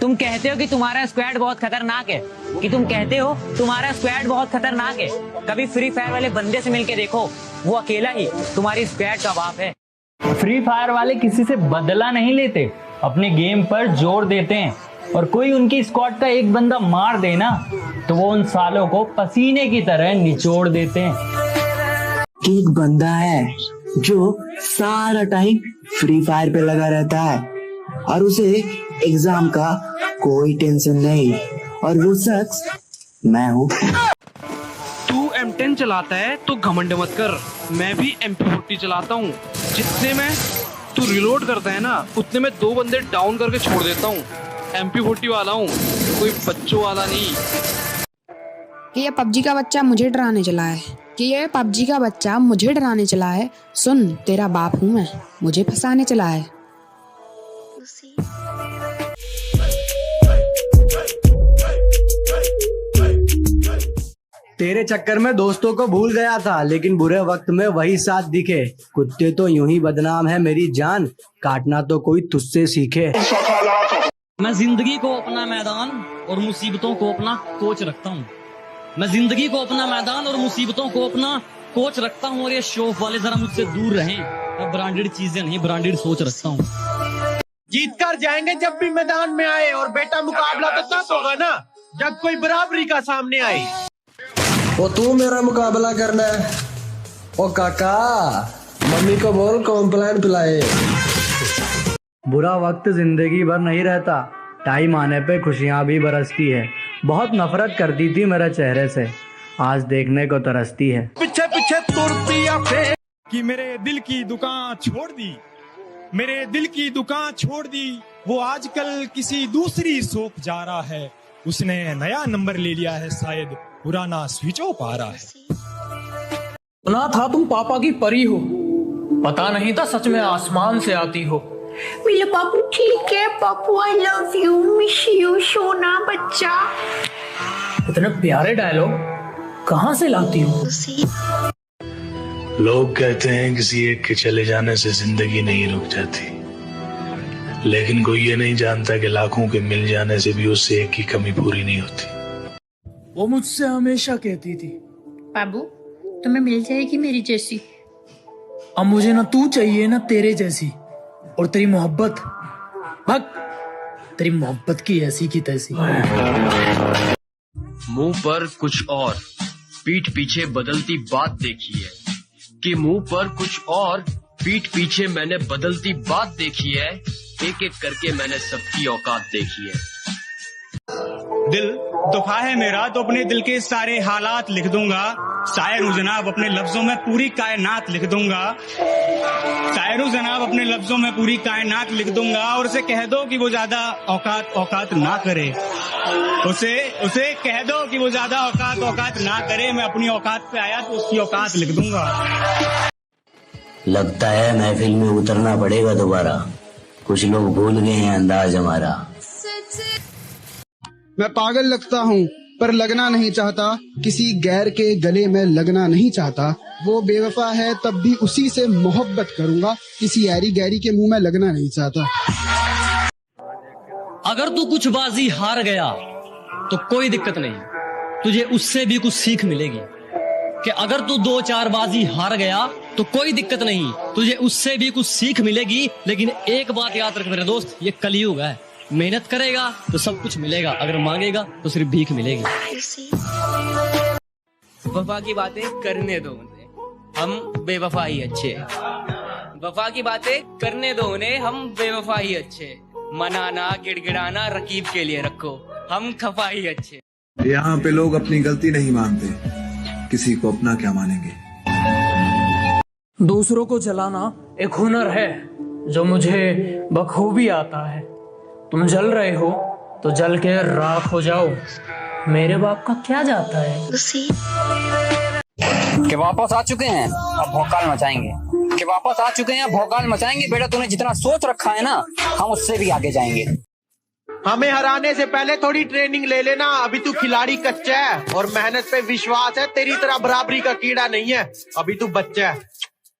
तुम कहते हो कि तुम्हारा स्क्वाड बहुत खतरनाक है, कभी फ्री फायर वाले बंदे से मिलके देखो, वो अकेला ही तुम्हारी स्क्वाड का बाप है। फ्री फायर वाले किसी से बदला नहीं लेते, अपने गेम पर जोर देते हैं, और कोई उनकी स्क्वाड का एक बंदा मार देना तो वो उन सालों को पसीने की तरह निचोड़ देते हैं। एक बंदा है जो सारा टाइम फ्री फायर पे लगा रहता है और उसे एग्जाम का कोई टेंशन नहीं, और वो शख्स मैं हूँ। तू M10 चलाता है तो घमंड मत कर, मैं भी MP40 चलाता हूँ। जितने में तू रिलोड करता है ना, उतने में 2 बंदे डाउन करके छोड़ देता हूँ। MP40 वाला हूँ, कोई बच्चों वाला नहीं। कि ये पबजी का बच्चा मुझे डराने चला है, सुन तेरा बाप हूँ मैं, मुझे फंसाने चला है। तेरे चक्कर में दोस्तों को भूल गया था, लेकिन बुरे वक्त में वही साथ दिखे। कुत्ते तो यूं ही बदनाम है मेरी जान, काटना तो कोई तुझसे सीखे। मैं जिंदगी को अपना मैदान और मुसीबतों को अपना कोच रखता हूँ। और ये शौक वाले जरा मुझसे दूर रहें। मैं ब्रांडेड चीजें नहीं, ब्रांडेड सोच रखता हूँ। जीत कर जाएंगे जब भी मैदान में आए, और बेटा मुकाबला तो तब होगा ना जब कोई बराबरी का सामने आए। वो तू मेरा मुकाबला करना है। ओ काका, मम्मी को बोल कॉम्प्लान पिलाए। बुरा वक्त जिंदगी भर नहीं रहता, टाइम आने पे खुशियां भी बरसती है। बहुत नफरत करती थी मेरे चेहरे से, आज देखने को तरसती है। पीछे पीछे तुरती या फिर कि मेरे दिल की दुकान छोड़ दी, वो आजकल किसी दूसरी शॉप जा रहा है। उसने नया नंबर ले लिया है, शायद पुराना स्विच ऑफ आ रहा है। सुना था तुम पापा की परी हो, पता नहीं था सच में आसमान से आती हो। मेरे पापू ठीक है, Papu I love you, miss you, सोना बच्चा। इतने प्यारे डायलॉग कहाँ से लाती हो? लोग कहते हैं किसी एक के चले जाने से जिंदगी नहीं रुक जाती, लेकिन कोई ये नहीं जानता कि लाखों के मिल जाने से भी उससे एक की कमी पूरी नहीं होती। वो मुझसे हमेशा कहती थी, बाबू तुम्हें मिल जाएगी मेरी जैसी। अब मुझे ना तू चाहिए ना तेरे जैसी, और तेरी मोहब्बत, भग तेरी मोहब्बत की ऐसी की तैसी। मुंह पर कुछ और पीठ पीछे बदलती बात देखी है, कि मुंह पर कुछ और पीठ पीछे मैंने बदलती बात देखी है। एक एक करके मैंने सबकी औकात देखी है। दिल दुखा है मेरा तो अपने दिल के सारे हालात लिख दूंगा। शायर हूँ जनाब, अपने लफ्जों में पूरी कायनात लिख दूंगा। और उसे कह दो कि वो ज्यादा औकात ना करे। उसे कह दो कि वो ज्यादा औकात ना करे। मैं अपनी औकात पे आया तो उसकी औकात लिख दूंगा। लगता है महफिल में उतरना पड़ेगा दोबारा, कुछ लोग भूल गए हैं अंदाज हमारा। मैं पागल लगता हूँ पर लगना नहीं चाहता, किसी गैर के गले में लगना नहीं चाहता। वो बेवफा है तब भी उसी से मोहब्बत करूंगा, किसी यारी गैरी के मुंह में लगना नहीं चाहता। अगर तू कुछ बाजी हार गया तो कोई दिक्कत नहीं, तुझे उससे भी कुछ सीख मिलेगी। कि अगर तू 2-4 बाजी हार गया तो कोई दिक्कत नहीं, तुझे उससे भी कुछ सीख मिलेगी। लेकिन एक बात याद रख मेरे दोस्त, ये कलयुग है। मेहनत करेगा तो सब कुछ मिलेगा, अगर मांगेगा तो सिर्फ भीख मिलेगी। वफा की बातें करने दो उन्हें, हम बेवफा ही अच्छे। वफा की बातें करने दो उन्हें, हम बेवफा ही अच्छे। मनाना गिड़गिड़ाना रकीब के लिए रखो, हम खफा ही अच्छे। यहाँ पे लोग अपनी गलती नहीं मानते, किसी को अपना क्या मानेंगे। दूसरों को जलाना एक हुनर है जो मुझे बखूबी आता है। तुम जल रहे हो तो जल के राख हो जाओ, मेरे बाप का क्या जाता है। कि वापस आ चुके हैं अब भौकाल मचाएंगे। बेटा तूने जितना सोच रखा है ना, हम उससे भी आगे जाएंगे। हमें हराने से पहले थोड़ी ट्रेनिंग ले लेना, अभी तू खिलाड़ी कच्चा है और मेहनत पे विश्वास है। तेरी तरह बराबरी का कीड़ा नहीं है, अभी तू बच्चा है।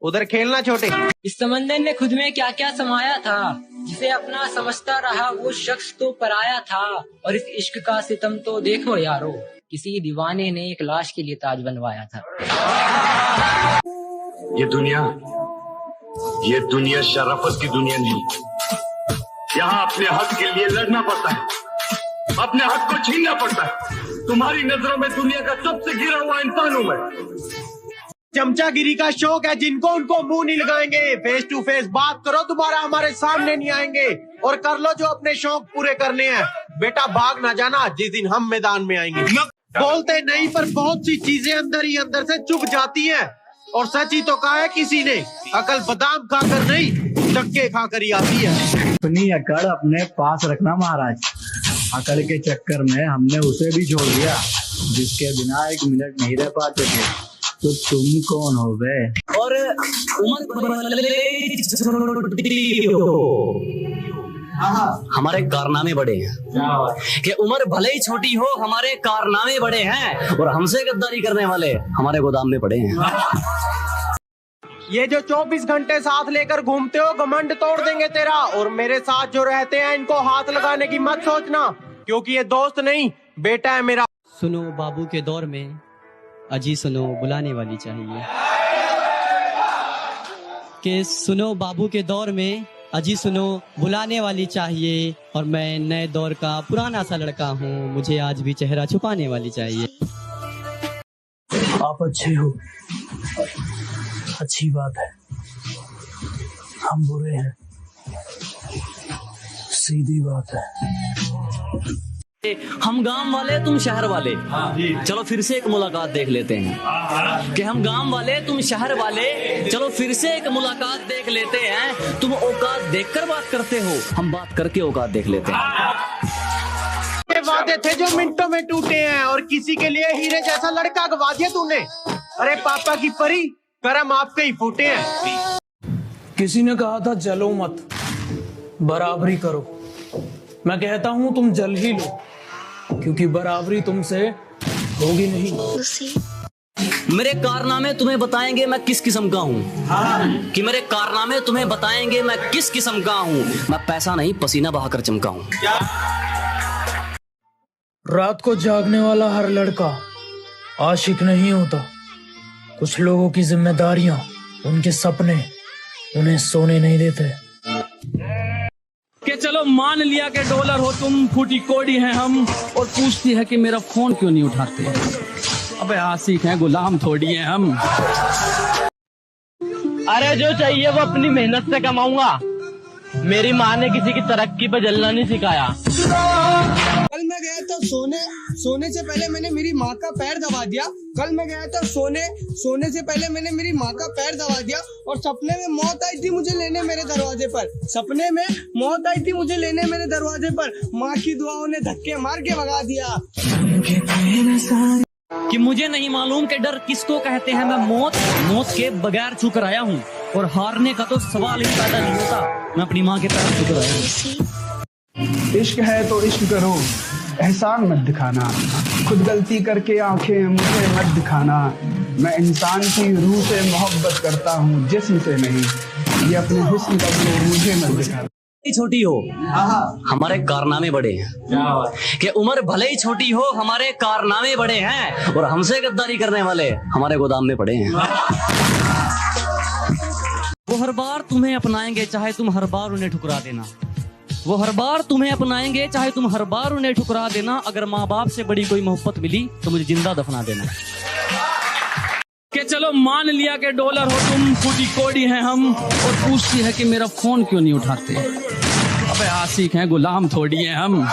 उधर खेलना छोटे। इस समंदर ने खुद में क्या क्या समाया था, जिसे अपना समझता रहा वो शख्स तो पराया था। और इस इश्क का सितम तो देखो यारो, किसी दीवाने ने एक लाश के लिए ताज बनवाया था। ये दुनिया शराफत की दुनिया नहीं। यहाँ अपने हक के लिए लड़ना पड़ता है, अपने हक को छीनना पड़ता है। तुम्हारी नजरों में दुनिया का सबसे गिरा हुआ इंसान हूँ मैं। चमचागिरी का शौक है जिनको, उनको मुंह नहीं लगाएंगे। फेस टू फेस बात करो, दोबारा हमारे सामने नहीं आएंगे। और कर लो जो अपने शौक पूरे करने हैं। बेटा भाग ना जाना जिस दिन हम मैदान में आएंगे। बोलते नहीं पर बहुत सी चीजें अंदर ही अंदर से चुभ जाती हैं। और सच ही तो कहा है किसी ने, अकल बादाम खाकर नहीं धक्के खाकर ही आती है। अपनी अकड़ अपने पास रखना महाराज। अकड़ के चक्कर में हमने उसे भी छोड़ दिया जिसके बिना एक मिनट नहीं रह पाते थे। तो तुम कौन हो बे? और हमारे कारनामे बड़े हैं कि उम्र भले ही छोटी हो, हमारे कारनामे बड़े हैं। और हमसे गद्दारी करने वाले हमारे गोदाम में पड़े हैं। ये जो 24 घंटे साथ लेकर घूमते हो, घमंड तोड़ देंगे तेरा। और मेरे साथ जो रहते हैं इनको हाथ लगाने की मत सोचना, क्योंकि ये दोस्त नहीं बेटा है मेरा। सुनो बाबू के दौर में अजी सुनो बुलाने वाली चाहिए। कि सुनो बाबू के दौर में अजी सुनो बुलाने वाली चाहिए। और मैं नए दौर का पुराना सा लड़का हूँ, मुझे आज भी चेहरा छुपाने वाली चाहिए। आप अच्छे हो, अच्छी बात है। हम बुरे हैं, सीधी बात है। हम गांव वाले तुम शहर वाले, चलो फिर से एक मुलाकात देख लेते हैं। कि हम गांव वाले तुम शहर वाले, चलो फिर से एक मुलाकात देख लेते हैं। तुम औकात देखकर बात करते हो, हम बात करके औकात देख लेते हैं। ये वादे थे जो मिनटों में टूटे हैं, और किसी के लिए हीरे जैसा लड़का गवा दिया तूने। अरे पापा की परी, करम आपके ही फूटे हैं। किसी ने कहा था जलो मत, बराबरी करो। मैं कहता हूँ तुम जल ही लो, क्योंकि बराबरी तुमसे होगी नहीं। मेरे कारनामे तुम्हें बताएंगे मैं किस किस्म का हूँ। कि मेरे कारनामे तुम्हें बताएंगे मैं किस किस्म का हूँ। मैं पैसा नहीं पसीना बहाकर चमका हूँ। रात को जागने वाला हर लड़का आशिक नहीं होता। कुछ लोगों की जिम्मेदारियां, उनके सपने उन्हें सोने नहीं देते। कि चलो मान लिया कि डॉलर हो तुम, फूटी कोड़ी हैं हम। और पूछती है कि मेरा फोन क्यों नहीं उठाते। अबे आशिक हैं, गुलाम थोड़ी हैं हम। अरे जो चाहिए वो अपनी मेहनत से कमाऊंगा। मेरी माँ ने किसी की तरक्की पे जलना नहीं सिखाया। कल मैं गया था सोने से पहले मैंने मेरी माँ का पैर दबा दिया। कल मैं गया था सोने से पहले मैंने मेरी माँ का पैर दबा दिया। और सपने में मौत आई थी मुझे लेने मेरे दरवाजे पर। सपने में मौत आई थी मुझे लेने मेरे दरवाजे पर। माँ की दुआओं ने धक्के मार के भगा दिया। कि मुझे नहीं मालूम कि डर किसको कहते हैं। मैं मौत के बगैर छू कर आया हूँ। और हारने का तो सवाल ही पैदा नहीं होता। मैं अपनी माँ के पैर छू कर आया हूँ। इश्क है तो इश्क करो, एहसान मत दिखाना। खुद गलती करके आंखें मुझे मत दिखाना। मैं इंसान की रूह से मोहब्बत करता हूँ, जिस्म से नहीं। ये अपने हुस्न का गुरूर मुझे मत दिखाना। छोटी हो हमारे कारनामे बड़े हैं। कि उम्र भले ही छोटी हो, हमारे कारनामे बड़े हैं। और हमसे गद्दारी करने वाले हमारे गोदाम में पड़े हैं। वो हर बार तुम्हें अपनाएंगे चाहे तुम हर बार उन्हें ठुकरा देना। वो हर बार तुम्हें अपनाएंगे चाहे तुम हर बार उन्हें ठुकरा देना। अगर माँ बाप से बड़ी कोई मोहब्बत मिली तो मुझे जिंदा दफना देना। कि चलो मान लिया कि डॉलर हो तुम, फूटी कोड़ी हैं हम। और पूछती है कि मेरा फोन क्यों नहीं उठाते। अबे आशिक हैं, गुलाम थोड़ी हैं हम।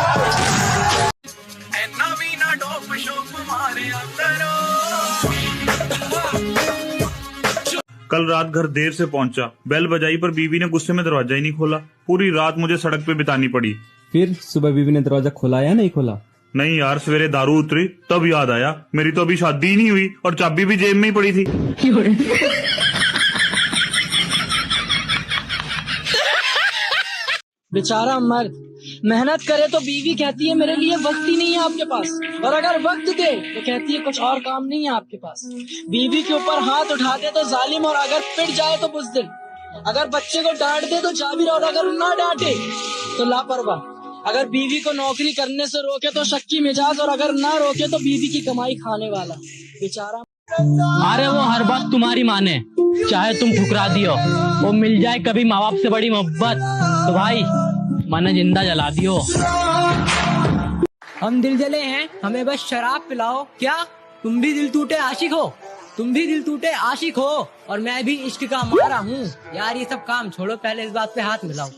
कल रात घर देर से पहुंचा, बेल बजाई पर बीवी ने गुस्से में दरवाजा ही नहीं खोला। पूरी रात मुझे सड़क पे बितानी पड़ी। फिर सुबह बीवी ने दरवाजा खोला या नहीं खोला? नहीं यार, सवेरे दारू उतरी तब याद आया मेरी तो अभी शादी ही नहीं हुई और चाबी भी जेब में ही पड़ी थी। बेचारा मर्द मेहनत करे तो बीवी कहती है मेरे लिए वक्त ही नहीं है आपके पास। और अगर वक्त दे तो कहती है कुछ और काम नहीं है आपके पास। बीवी के ऊपर हाथ उठाते तो जालिम, और अगर पिट जाए तो बुज़दिल। अगर बच्चे को डांट दे तो जाबिर, और अगर ना डांटे तो लापरवाह। अगर बीवी को नौकरी करने से रोके तो शक्की मिजाज, और अगर ना रोके तो बीवी की कमाई खाने वाला बेचारा। अरे वो हर बात तुम्हारी माने, चाहे तुम ठुकरा दियो, वो मिल जाए कभी माँ बाप से बड़ी मोहब्बत तो भाई मन जिंदा जला दियो। हम दिल जले हैं, हमें बस शराब पिलाओ। क्या तुम भी दिल टूटे आशिक हो? तुम भी दिल टूटे आशिक हो और मैं भी इश्क का मारा हूँ। यार ये सब काम छोड़ो, पहले इस बात पे हाथ मिलाओ।